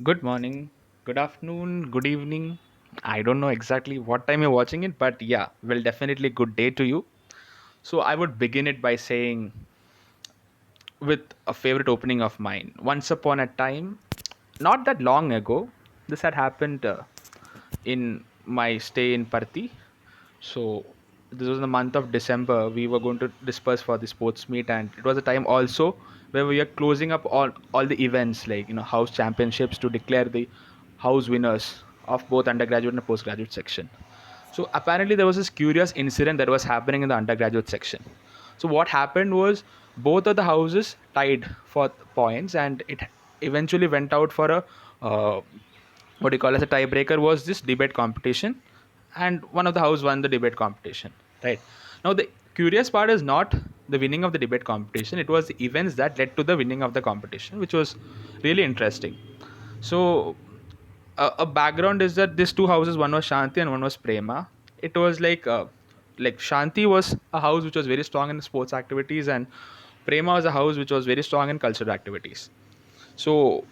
Good morning, good afternoon, good evening. I don't know exactly what time you're watching it, but yeah, well, definitely good day to you. So I would begin it by saying with a favorite opening of mine. Once upon a time, not that long ago, this had happened in my stay in Parthi. So this was in the month of December. We were going to disperse for the sports meet, and it was a time also where we were closing up all the events like house championships to declare the house winners of both undergraduate and postgraduate section. So apparently there was this curious incident that was happening in the undergraduate section. So what happened was both of the houses tied for points, and it eventually went out for a what do you call as a tiebreaker was this debate competition, and one of the house won the debate competition. Right now, the curious part is not the winning of the debate competition; it was the events that led to the winning of the competition, which was really interesting. So a background is that these two houses, one was Shanti and one was Prema. It was like Shanti was a house which was very strong in sports activities, and Prema was a house which was very strong in cultural activities. So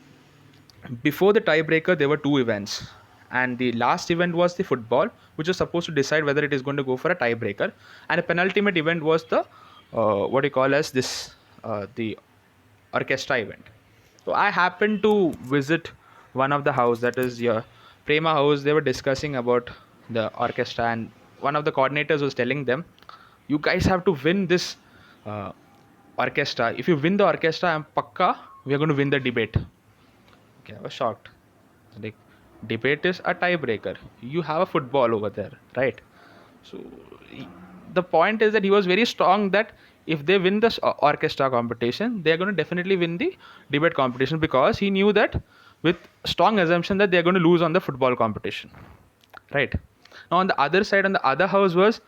before the tiebreaker, there were two events, and the last event was the football, which was supposed to decide whether it is going to go for a tiebreaker, and a penultimate event was the what do you call as this the orchestra event. So I happened to visit one of the house, that is your Prema house. They were discussing about the orchestra, and one of the coordinators was telling them, "You guys have to win this uh, orchestra. If you win the orchestra, I'm pakka. We are going to win the debate." Okay, I was shocked. Like, debate is a tiebreaker. You have a football over there, right? So he- the point is that he was very strong that if they win this orchestra competition, they are going to definitely win the debate competition, because he knew that with strong assumption that they are going to lose on the football competition, right? Now on the other side, on the other house was,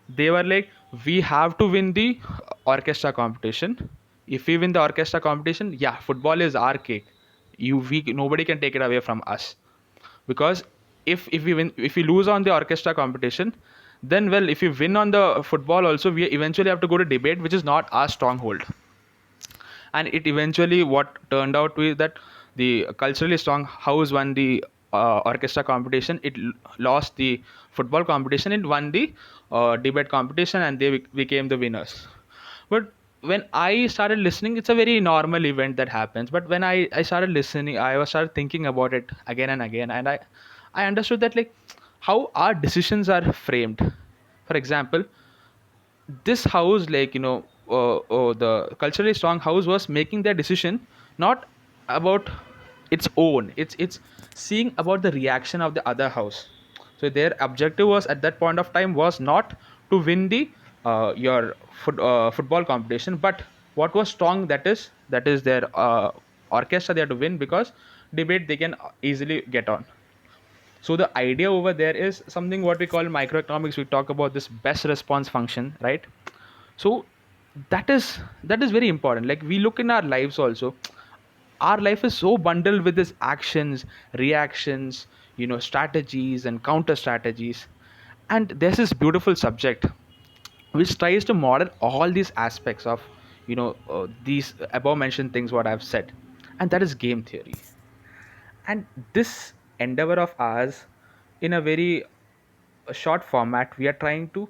they were like, we have to win the orchestra competition. If we win the orchestra competition, yeah, football is our cake. We nobody can take it away from us, because if we win, if we lose on the orchestra competition, then well, if we win on the football also, we eventually have to go to debate, which is not our stronghold. And it eventually, what turned out to is that the culturally strong house won the orchestra competition. Lost the football competition, it won the debate competition, and they became the winners. But when I started listening, it's a very normal event that happens. But when I started listening, I was started thinking about it again and again, and I understood that, like, how our decisions are framed. For example, this house, the culturally strong house was making their decision not about its own, it's seeing about the reaction of the other house. So their objective was, at that point of time, was not to win the your football competition, but what was strong, that is their orchestra they have to win, because debate they can easily get on. So the idea over there is something what we call microeconomics. We talk about this best response function, right? So that is very important. Like, we look in our lives also, our life is so bundled with these actions, reactions, strategies and counter strategies. And there's this beautiful subject which tries to model all these aspects of these above mentioned things what I've said, and that is game theory. And this endeavor of ours, in a very short format, we are trying to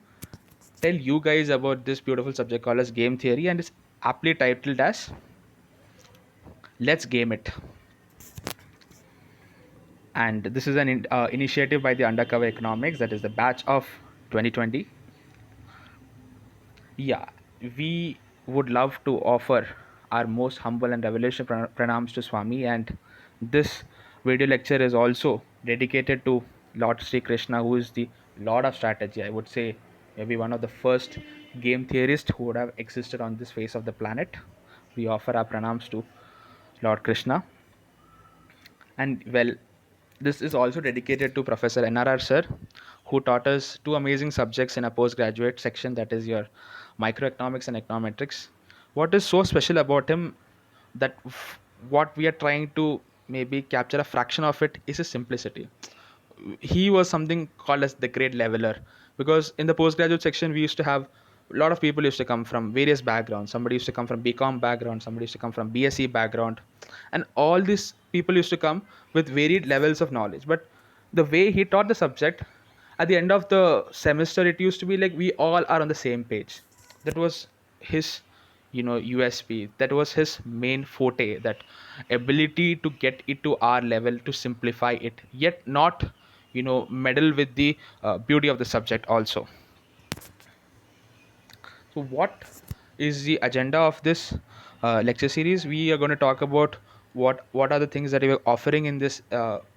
tell you guys about this beautiful subject called as game theory, and it's aptly titled as Let's Game It. And this is an initiative by the Undercover Economics, that is the batch of 2020. Yeah, we would love to offer our most humble and revelation pranams to Swami, and this video lecture is also dedicated to Lord Sri Krishna, who is the Lord of Strategy. I would say maybe one of the first game theorists who would have existed on this face of the planet. We offer our pranams to Lord Krishna. And well, this is also dedicated to Professor NRR Sir, who taught us two amazing subjects in a postgraduate section, that is your microeconomics and econometrics. What is so special about him, that what we are trying to maybe capture a fraction of it, is his simplicity. He was something called as the great leveler, because in the postgraduate section we used to have A lot of people used to come from various backgrounds. Somebody used to come from BCom background, somebody used to come from BSc background, and all these people used to come with varied levels of knowledge. But the way he taught the subject, at the end of the semester, it used to be like we all are on the same page. That was his, USP. That was his main forte. That ability to get it to our level, to simplify it, yet not, meddle with the beauty of the subject also. So, what is the agenda of this lecture series? We are going to talk about what are the things that we are offering in this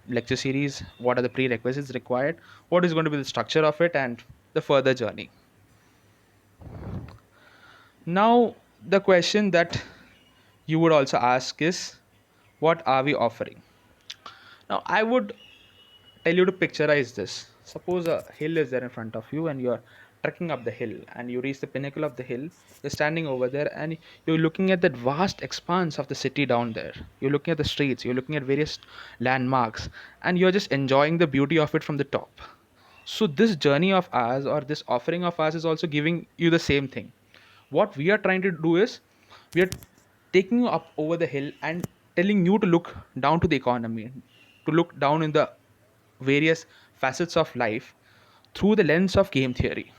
lecture series. What are the prerequisites required? What is going to be the structure of it, and the further journey. Now, the question that you would also ask is, what are we offering? Now, I would tell you to picturize this. Suppose a hill is there in front of you and you're trekking up the hill and you reach the pinnacle of the hill. You're standing over there and you're looking at that vast expanse of the city down there. You're looking at the streets, you're looking at various landmarks, and you're just enjoying the beauty of it from the top. So, this journey of ours, or this offering of ours, is also giving you the same thing. What we are trying to do is, we are taking you up over the hill and telling you to look down to the economy, to look down in the various facets of life through the lens of game theory.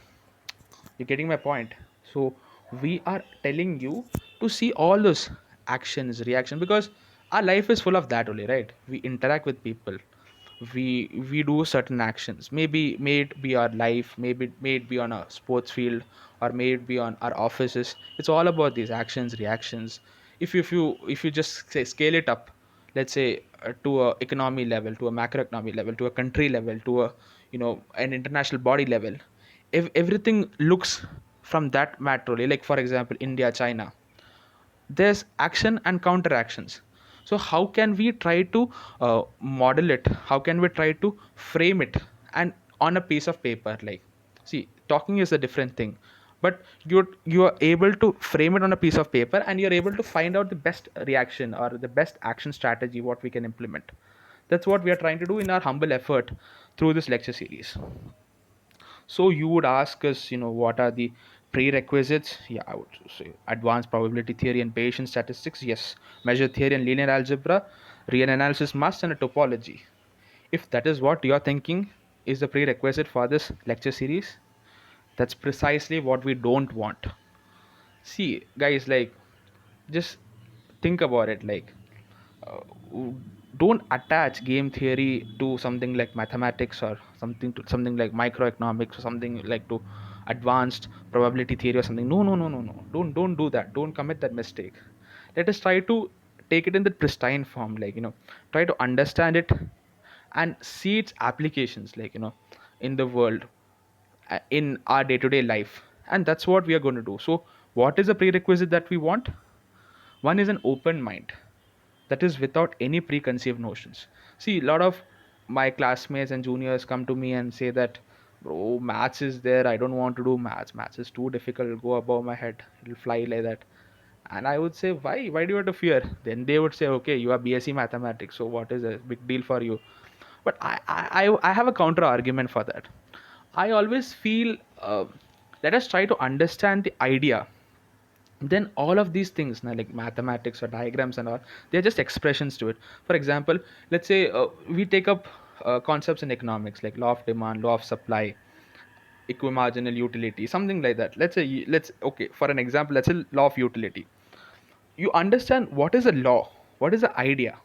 You're getting my point? So we are telling you to see all those actions, reaction, because our life is full of that only, right? We interact with people, we do certain actions. Maybe may it be our life, maybe may it be on a sports field, or may it be on our offices. It's all about these actions, reactions. If you just say scale it up, let's say to a economy level, to a macroeconomy level, to a country level, to a, an international body level, if everything looks from that macro, like for example India, China, there's action and counter actions. So how can we try to model it, how can we try to frame it, and on a piece of paper, like, see, talking is a different thing, but you are able to frame it on a piece of paper, and you're able to find out the best reaction or the best action strategy what we can implement. That's what we are trying to do in our humble effort through this lecture series. So you would ask us, what are the prerequisites? Yeah, I would say advanced probability theory and Bayesian statistics. Yes, measure theory and linear algebra, real analysis must, and a topology. If that is what you're thinking is the prerequisite for this lecture series, that's precisely what we don't want. See, guys, like, just think about it. Like, uh, don't attach game theory to something like mathematics, or something like microeconomics, or something like to advanced probability theory or something. No, no, no, no, no, don't do that. Don't commit that mistake. Let us try to take it in the pristine form, like, try to understand it and see its applications, like, in the world, in our day-to-day life. And that's what we are going to do. So what is the prerequisite that we want? One is an open mind, that is without any preconceived notions. See, a lot of my classmates and juniors come to me and say that, bro, maths is there, I don't want to do maths is too difficult, it'll go above my head, it'll fly like that. And I would say, why do you have to fear? Then they would say, okay, you are BSc mathematics, so what is a big deal for you? But I have a counter argument for that. I always feel, let us try to understand the idea, then all of these things now, like mathematics or diagrams and all, they're just expressions to it. For example, let's say we take up concepts in economics like law of demand, law of supply, equimarginal utility, something like that. Let's say let's okay, for an example, let's say law of utility. You understand what is a law, what is the idea,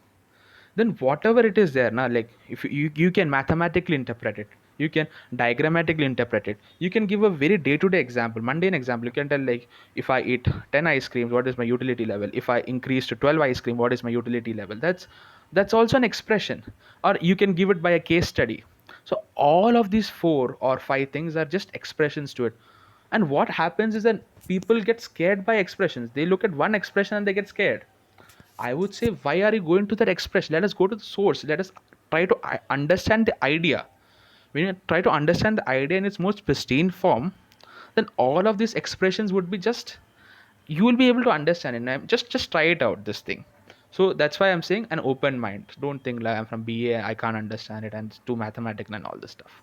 then whatever it is there now, like if you can mathematically interpret it, you can diagrammatically interpret it, you can give a very day-to-day example, mundane example. You can tell, like, if I eat 10 ice creams, what is my utility level? If I increase to 12 ice cream, what is my utility level? That's also an expression. Or you can give it by a case study. So all of these four or five things are just expressions to it. And what happens is that people get scared by expressions. They look at one expression and they get scared. I would say, why are you going to that expression? Let us go to the source. Let us try to understand the idea. When you try to understand the idea in its most pristine form, then all of these expressions would be just, you will be able to understand it. And just try it out, this thing. So that's why I'm saying an open mind. Don't think like I'm from BA, I can't understand it, and it's too mathematical and all this stuff.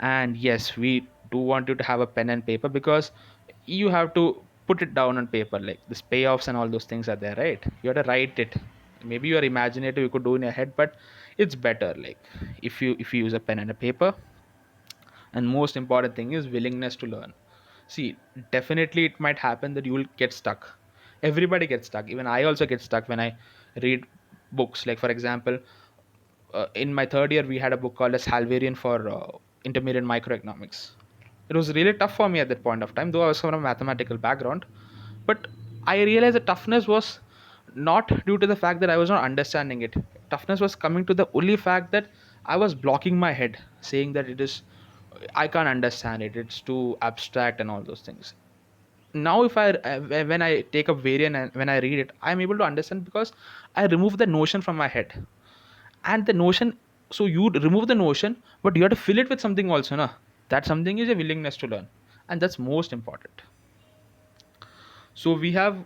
And yes, we do want you to have a pen and paper, because you have to put it down on paper, like this payoffs and all those things are there, right? You have to write it. Maybe you are imaginative, you could do in your head, but it's better like if you use a pen and a paper. And most important thing is willingness to learn. See, definitely it might happen that you will get stuck. Everybody gets stuck, even I also get stuck when I read books. Like for example, in my third year we had a book called as Halvarian for intermediate microeconomics. It was really tough for me at that point of time, though I was from a mathematical background. But I realized the toughness was not due to the fact that I was not understanding it. Toughness was coming to the only fact that I was blocking my head, saying that it is, I can't understand it, it's too abstract and all those things. Now if when I take up variant and when I read it, I'm able to understand because I remove the notion from my head. And the notion, so you remove the notion, but you have to fill it with something also, na? That something is a willingness to learn, and that's most important. So we have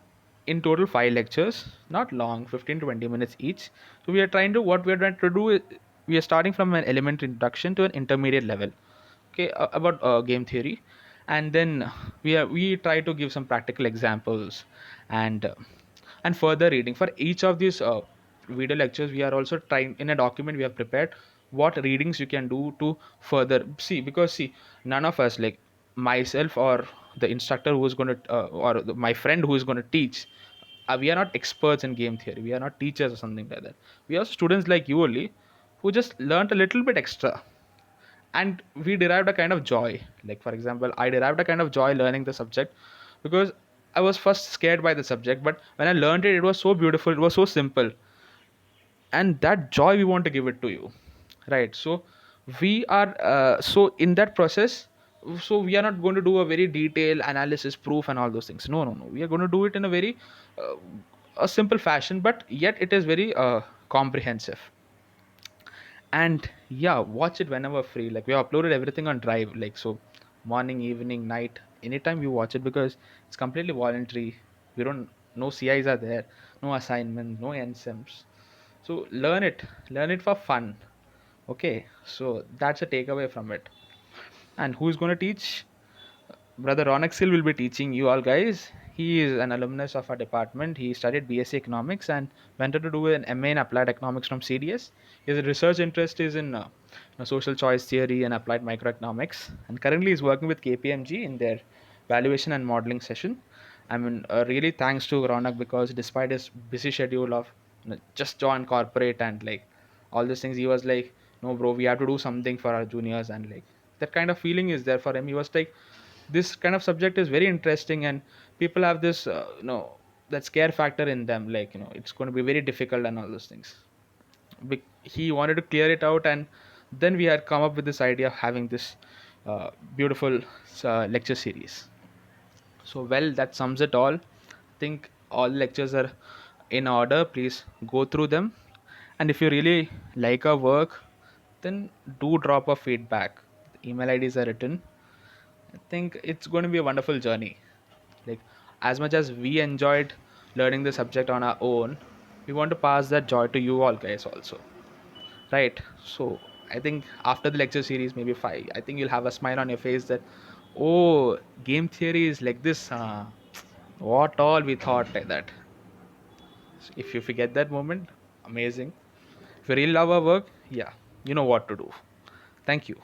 in total 5 lectures, not long, 15 to 20 minutes each. So we are trying to, what we are trying to do is, we are starting from an elementary introduction to an intermediate level, okay, about game theory. And then we try to give some practical examples, and further reading for each of these video lectures. We are also trying, in a document we have prepared, what readings you can do to further see, because see, none of us, like myself or the instructor who is going to my friend who is going to teach, we are not experts in game theory, we are not teachers or something like that. We are students like you only, who just learned a little bit extra. And we derived a kind of joy. Like for example, I derived a kind of joy learning the subject, because I was first scared by the subject, but when I learned it, it was so beautiful, it was so simple. And that joy we want to give it to you, right? So we are so in that process, so we are not going to do a very detailed analysis, proof and all those things. No, no, no, we are going to do it in a very uh, a simple fashion, but yet it is very comprehensive. And yeah, watch it whenever free. Like we have uploaded everything on Drive, like so, morning, evening, night, anytime you watch it, because it's completely voluntary. We don't, no CIs are there, no assignments, no NSEMs. So learn it for fun. Okay, so that's a takeaway from it. And who's going to teach? Brother Ronak Sil will be teaching you all guys. He is an alumnus of our department. He studied BSc Economics and went on to do an MA in Applied Economics from CDS. His research interest is in social choice theory and applied microeconomics. And currently he's working with KPMG in their valuation and modeling session. I mean, really thanks to Ronak, because despite his busy schedule of just join corporate and like all these things, he was like, no, bro, we have to do something for our juniors. And like that kind of feeling is there for him. He was like, this kind of subject is very interesting, and people have this that scare factor in them, like it's going to be very difficult and all those things. He wanted to clear it out, and then we had come up with this idea of having this beautiful lecture series. So well, that sums it all. I think all lectures are in order. Please go through them, and if you really like our work, then do drop a feedback. The email IDs are written. I think it's going to be a wonderful journey. Like, as much as we enjoyed learning the subject on our own, we want to pass that joy to you all guys also. Right? So, I think after the lecture series, maybe 5, I think you'll have a smile on your face that, oh, game theory is like this. What all we thought like that. So if you forget that moment, amazing. If you really love our work, yeah, you know what to do. Thank you.